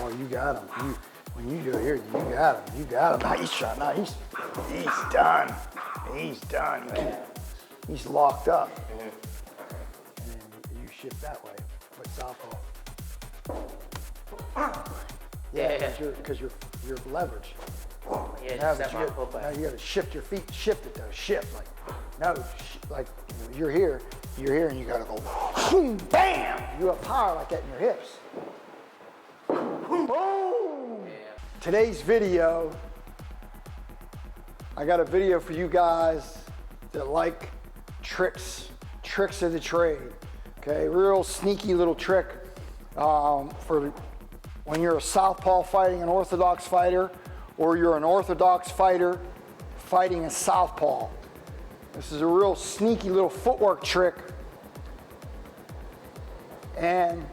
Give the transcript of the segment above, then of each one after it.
Oh, you got him. When you do it here, you got him. You got him. Nice shot. Now he's done. He's done, man. He's locked up. And then you shift that way, but southpaw. Yeah, because you're leveraged. Yeah, Now, just step my foot back. now you got to shift your feet. Shift it though. Shift like like you're here, and you got to go boom, bam. You have power like that in your hips. Boom. Yeah. Today's video, I got a video for you guys that like tricks of the trade. Okay, real sneaky little trick for when you're a southpaw fighting an orthodox fighter, or you're an orthodox fighter fighting a southpaw. This is a real sneaky little footwork trick. And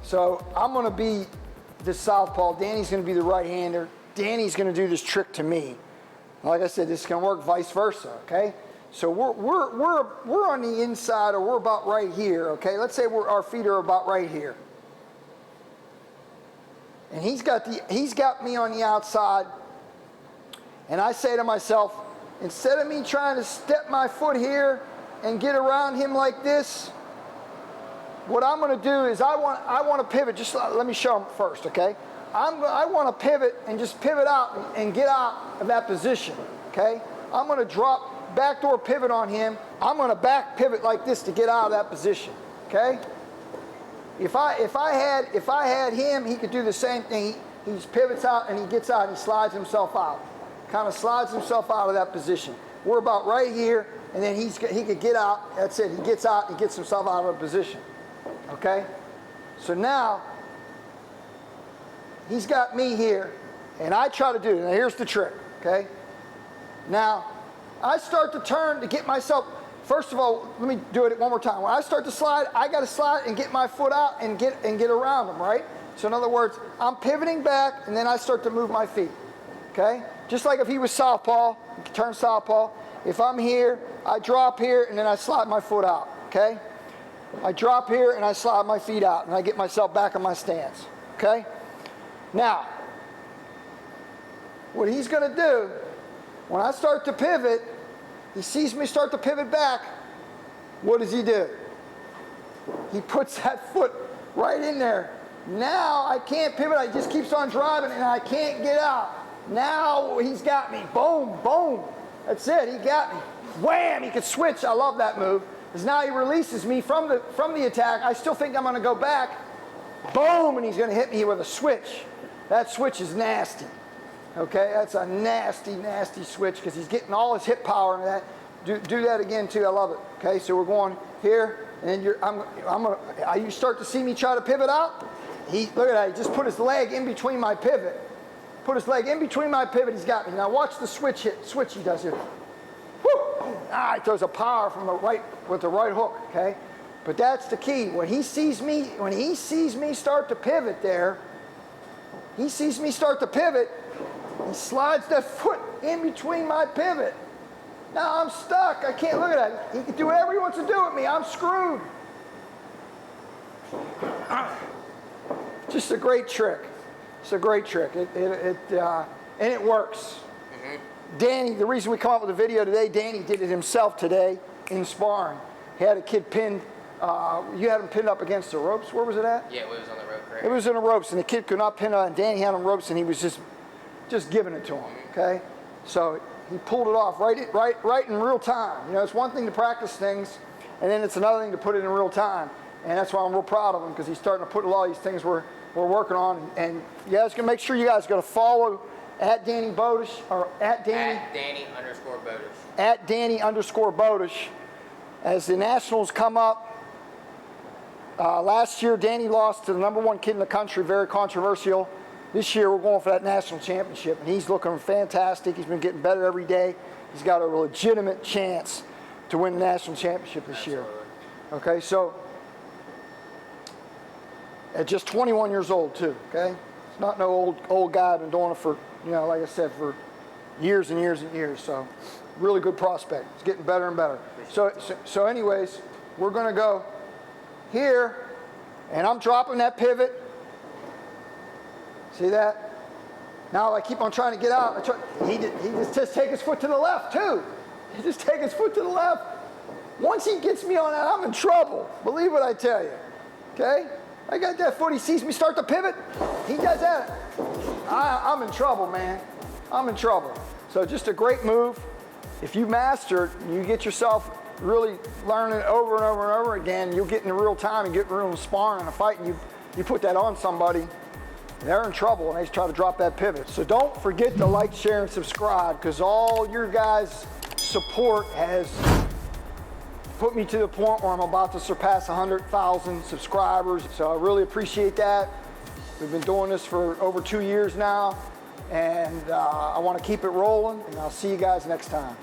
so I'm gonna be this southpaw, Danny's gonna be the right-hander. Danny's gonna do this trick to me. Like I said, this is gonna work vice versa, okay? So we're on the inside, or we're about right here, okay? Let's say our feet are about right here. And he's got me on the outside, and I say to myself, instead of me trying to step my foot here and get around him like this, what I'm going to do is I want to pivot. Just let me show him first, okay? I want to pivot and just pivot out and get out of that position, okay? I'm going to drop backdoor pivot on him. I'm going to back pivot like this to get out of that position, okay? If I had him, he could do the same thing. He just pivots out and he gets out and he slides himself out. Kind of slides himself out of that position. We're about right here, and then he could get out. That's it. He gets out and gets himself out of a position. Okay? So now he's got me here, and I try to do it. Now here's the trick. Okay? Now I start to turn to get myself. First of all, let me do it one more time. When I start to slide, I got to slide and get my foot out and get around him, right? So in other words, I'm pivoting back, and then I start to move my feet, okay? Just like if he was southpaw, turn southpaw. If I'm here, I drop here, and then I slide my foot out, okay? I drop here, and I slide my feet out, and I get myself back in my stance, okay? Now, what he's going to do, when I start to pivot, he sees me start to pivot back. What does he do? He puts that foot right in there. Now I can't pivot. He just keeps on driving and I can't get out. Now he's got me. Boom, boom. That's it. He got me. Wham! He could switch. I love that move. Because now he releases me from the attack. I still think I'm going to go back. Boom! And he's going to hit me with a switch. That switch is nasty. Okay, that's a nasty, nasty switch because he's getting all his hip power into that. Do that again too. I love it. Okay, so we're going here, and then you start to see me try to pivot out. Look at that. He just put his leg in between my pivot. Put his leg in between my pivot. He's got me. Now watch the switch he does here. Woo! Ah, he throws a power from the right with the right hook. Okay, but that's the key. When he sees me start to pivot there, he sees me start to pivot. He slides that foot in between my pivot. Now I'm stuck. I can't look at that. He can do whatever he wants to do with me. I'm screwed. Just a great trick. It's a great trick. And it works. Mm-hmm. Danny, the reason we come up with the video today, Danny did it himself today in sparring. He had a kid pinned. You had him pinned up against the ropes. Where was it at? Yeah, it was on the rope. Correct. It was in the ropes, and the kid could not pin it, and Danny had him ropes, and he was just giving it to him, okay? So he pulled it off right in real time. You know, it's one thing to practice things, and then it's another thing to put it in real time. And that's why I'm real proud of him, because he's starting to put a lot of these things we're working on. And you guys can make sure you guys got to follow at Danny Bodish, or at Danny. At Danny_Bodish. At Danny_Bodish. As the Nationals come up, last year Danny lost to the #1 kid in the country, very controversial. This year we're going for that national championship, and he's looking fantastic. He's been getting better every day. He's got a legitimate chance to win the national championship this year. Okay, so at just 21 years old too, okay? It's not no old guy, been doing it for, you know, like I said, for years and years and years. So really good prospect. He's getting better and better. So anyways, we're gonna go here, and I'm dropping that pivot. See that? Now I keep on trying to get out. He just take his foot to the left too. He just take his foot to the left. Once he gets me on that, I'm in trouble. Believe what I tell you. Okay? I got that foot. He sees me start to pivot. He does that. I'm in trouble, man. I'm in trouble. So just a great move. If you master it, you get yourself really learning over and over and over again, you'll get in real time and get real sparring in a fight, and you put that on somebody, they're in trouble and they try to drop that pivot. So don't forget to like, share, and subscribe, because all your guys' support has put me to the point where I'm about to surpass 100,000 subscribers. So I really appreciate that. We've been doing this for over 2 years now, and I want to keep it rolling, and I'll see you guys next time.